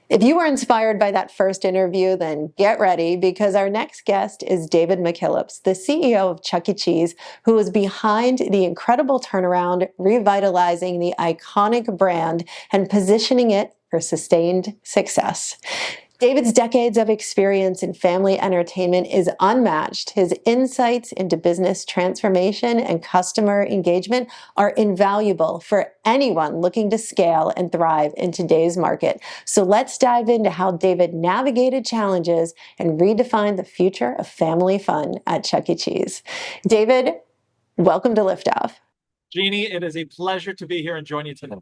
If you were inspired by that first interview, then get ready because our next guest is David McKillips, the CEO of Chuck E. Cheese, who is behind the incredible turnaround, revitalizing the iconic brand and positioning it for sustained success. David's decades of experience in family entertainment is unmatched. His insights into business transformation and customer engagement are invaluable for anyone looking to scale and thrive in today's market. So let's dive into how David navigated challenges and redefined the future of family fun at Chuck E. Cheese. David, welcome to Liftoff. Jeannie, it is a pleasure to be here and join you today.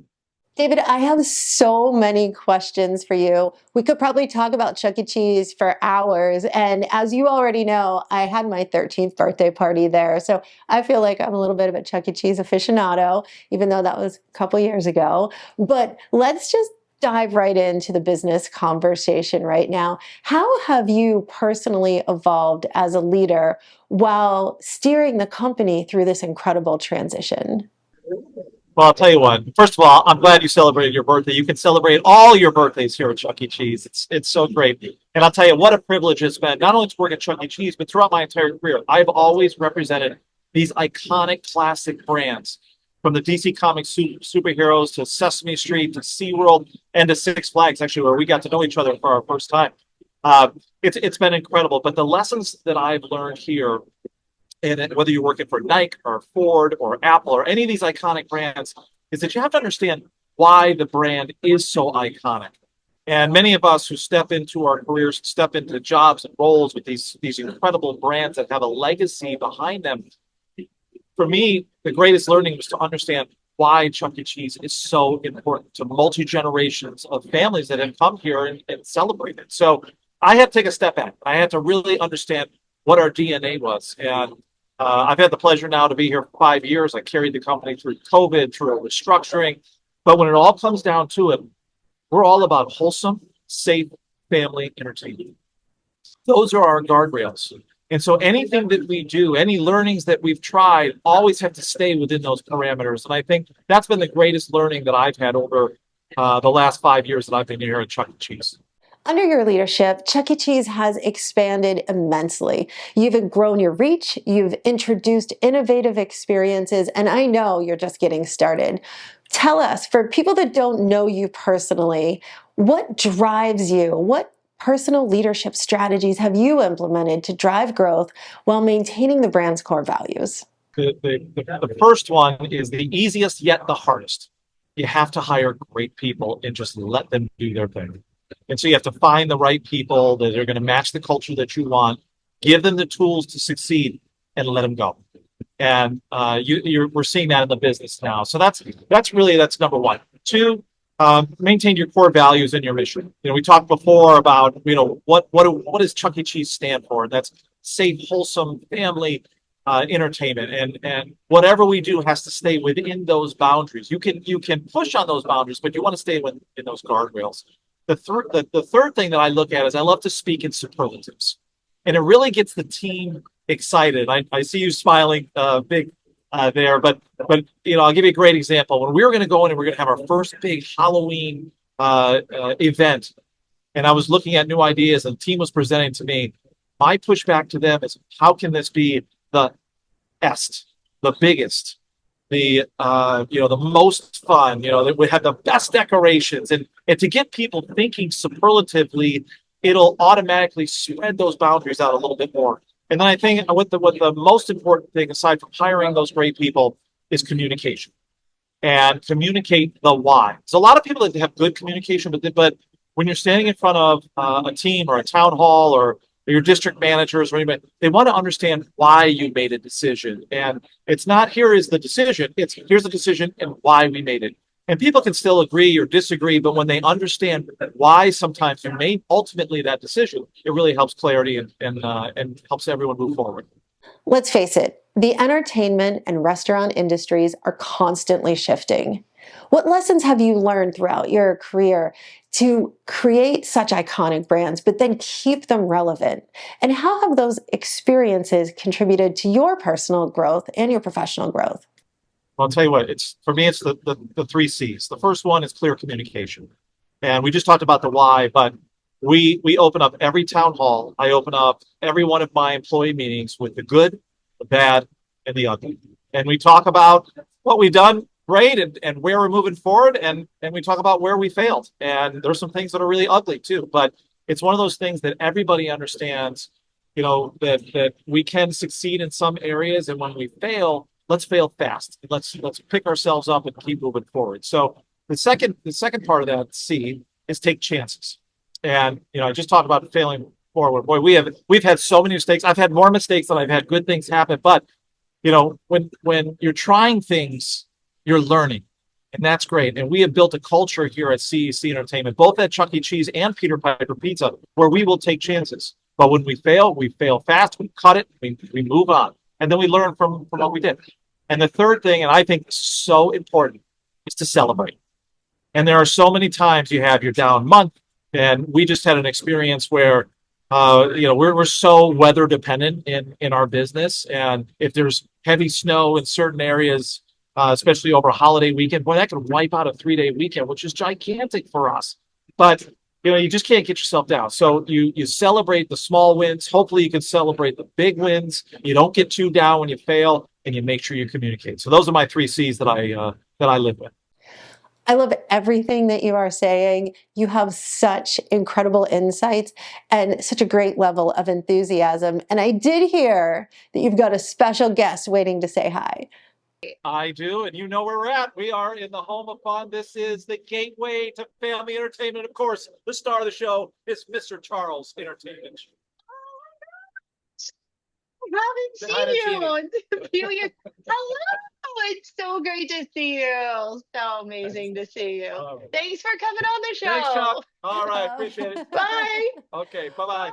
David, I have so many questions for you. We could probably talk about Chuck E. Cheese for hours. And as you already know, I had my 13th birthday party there. So I feel like I'm a little bit of a Chuck E. Cheese aficionado, even though that was a couple years ago. But let's just dive right into the business conversation right now. How have you personally evolved as a leader while steering the company through this incredible transition? Well, I'll tell you what. First of all, I'm glad you celebrated your birthday. You can celebrate all your birthdays here at Chuck E. Cheese. It's so great. And I'll tell you what a privilege it's been, not only to work at Chuck E. Cheese, but throughout my entire career. I've always represented these iconic classic brands, from the DC Comics superheroes to Sesame Street to SeaWorld and to Six Flags, actually, where we got to know each other for our first time. It's been incredible. But the lessons that I've learned here, and whether you're working for Nike or Ford or Apple or any of these iconic brands, is that you have to understand why the brand is so iconic. And many of us who step into our careers, step into jobs and roles with these incredible brands that have a legacy behind them. For me, the greatest learning was to understand why Chuck E. Cheese is so important to multi-generations of families that have come here and celebrated. So I had to take a step back. I had to really understand what our DNA was. And I've had the pleasure now to be here for 5 years. I carried the company through COVID, through a restructuring. But when it all comes down to it, we're all about wholesome, safe family entertainment. Those are our guardrails. And so anything that we do, any learnings that we've tried, always have to stay within those parameters. And I think that's been the greatest learning that I've had over the last 5 years that I've been here at Chuck E. Cheese. Under your leadership, Chuck E. Cheese has expanded immensely. You've grown your reach, you've introduced innovative experiences, and I know you're just getting started. Tell us, for people that don't know you personally, what drives you? What personal leadership strategies have you implemented to drive growth while maintaining the brand's core values? The first one is the easiest yet the hardest. You have to hire great people and just let them do their thing. And so you have to find the right people that are going to match the culture that you want, give them the tools to succeed, and let them go. And we're seeing that in the business now. So that's number one. Two, maintain your core values and your mission. We talked before about what does Chuck E. Cheese stand for? And that's safe, wholesome family entertainment. And whatever we do has to stay within those boundaries. You can push on those boundaries, but you want to stay within those guardrails. The third thap I look at is I love to speak in superlatives, and it really gets the team excited. I see you smiling big there, but I'll give you a great example. When we were going to go in and we're going to have our first big Halloween event, and I was looking at new ideas, and the team was presenting to me. My pushback to them is, how can this be the best, the biggest, the most fun, that we have the best decorations, and to get people thinking superlatively, it'll automatically spread those boundaries out a little bit more. And then I think what the most important thing, aside from hiring those great people, is communication. And communicate the why. So a lot of people that have good communication, but when you're standing in front of a team or a town hall or your district managers or anybody, they want to understand why you made a decision. And it's not, here is the decision, it's here's the decision and why we made it. And people can still agree or disagree, but when they understand why sometimes you made ultimately that decision, it really helps clarity and helps everyone move forward. Let's face it, the entertainment and restaurant industries are constantly shifting. What lessons have you learned throughout your career to create such iconic brands, but then keep them relevant? And how have those experiences contributed to your personal growth and your professional growth? Well, I'll tell you what, for me, it's the three C's. The first one is clear communication. And we just talked about the why, but we open up every town hall. I open up every one of my employee meetings with the good, the bad, and the ugly. And we talk about what we've done great and where we're moving forward, and we talk about where we failed. And there's some things that are really ugly too, but it's one of those things that everybody understands, that we can succeed in some areas, and when we fail, let's fail fast. Let's pick ourselves up and keep moving forward. So the second part of that C is take chances. And I just talked about failing forward. Boy, we've had so many mistakes. I've had more mistakes than I've had good things happen. But when you're trying things, you're learning, and that's great. And we have built a culture here at CEC Entertainment, both at Chuck E. Cheese and Peter Piper Pizza, where we will take chances. But when we fail fast. We cut it. We move on, and then we learn from what we did. And the third thing, and I think so important, is to celebrate. And there are so many times you have your down month, and we just had an experience where, we're so weather dependent in our business, and if there's heavy snow in certain areas, especially over a holiday weekend, boy, that could wipe out a 3-day weekend, which is gigantic for us. But you just can't get yourself down. So you celebrate the small wins. Hopefully, you can celebrate the big wins. You don't get too down when you fail, and you make sure you communicate. So those are my 3 C's that I live with. I love everything that you are saying. You have such incredible insights and such a great level of enthusiasm. And I did hear that you've got a special guest waiting to say hi. I do, and you know where we're at. We are in the home of fun. This is the gateway to family entertainment. Of course, the star of the show is Mr. Charles Entertainment. Haven't seen you. Amelia, hello. It's so great to see you. So amazing to see you. Thanks for coming on the show. Thanks, Chuck. All right, appreciate it. Bye. Okay, bye-bye.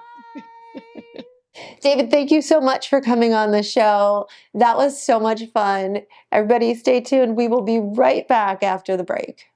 David, thank you so much for coming on the show. That was so much fun. Everybody stay tuned. We will be right back after the break.